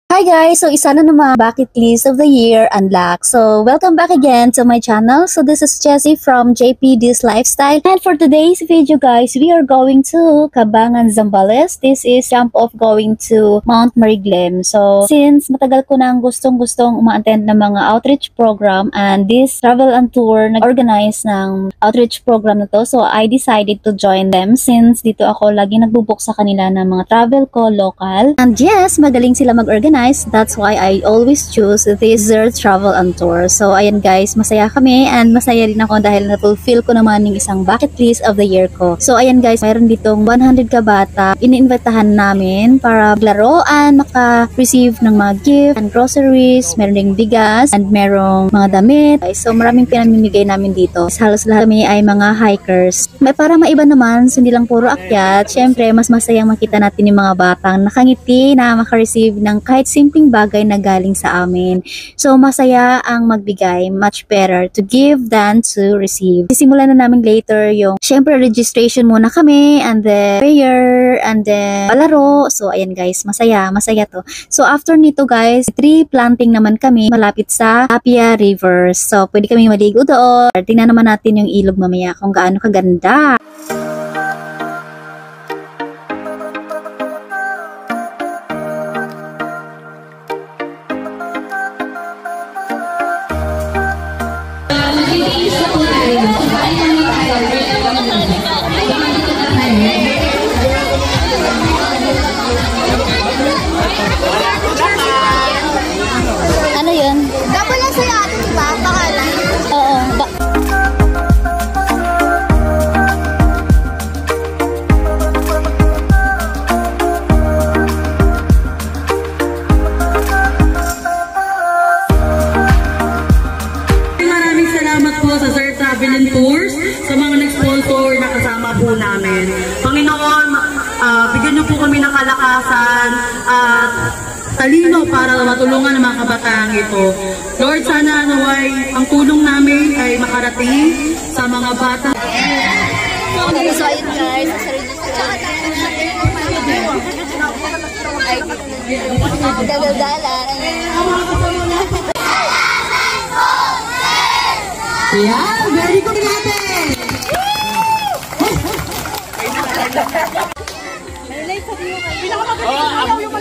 Hi guys! So isa na naman bucket list of the year unlocked. So welcome back again to my channel. So this is Jessie from JPD's Lifestyle. And for today's video guys, we are going to Cabangan, Zambales. This is jump off going to Mount Mariglim. So since matagal ko nang gustong-gustong uma-attend ng mga outreach program and this travel and tour nag-organize ng outreach program na to. So I decided to join them since dito ako lagi nagbubook sa kanila ng mga travel ko local. And yes, magaling sila mag-organize. That's why I always choose this travel and tour. So ayan guys, masaya kami and masaya rin ako dahil na-fulfill ko naman yung isang bucket list of the year ko. So ayan guys, mayroon ditong 100 kabata. Iniinvitahan namin para maglaruan, maka-receive ng mga gift and groceries, meron ding bigas and merong mga damit. So maraming pinamimigay namin dito. Halos lahat kami ay mga hikers. May para maiba naman, so hindi lang puro akyat. Syempre, mas masayang makita natin yung mga batang nakangiti na maka-receive ng kahit simpleng bagay na galing sa amin. So, masaya ang magbigay. Much better to give than to receive. Sisimulan na namin later yung, syempre, registration muna kami, and then prayer, and then palaro. So, ayan guys, masaya to. So, after nito guys, tree planting naman kami malapit sa Apia River. So, pwede kami maligo doon. Tingnan naman natin yung ilog mamaya kung gaano kaganda. Ano yun? Double na sa'yo atin, diba? Pangalan? Oo. Maraming salamat po sa Sir Travel and Tours, sa mga nag-sponsor na kasama po namin. Panginoon, bigyan niyo po kami ng kalakasan at talino para matulungan ang mga kabataan ito. Lord, sana naway ang tulong namin ay makarating sa mga bata. So, ayun guys, dadal-dalan. Yeah, very good natin! Pinaka-maganda yung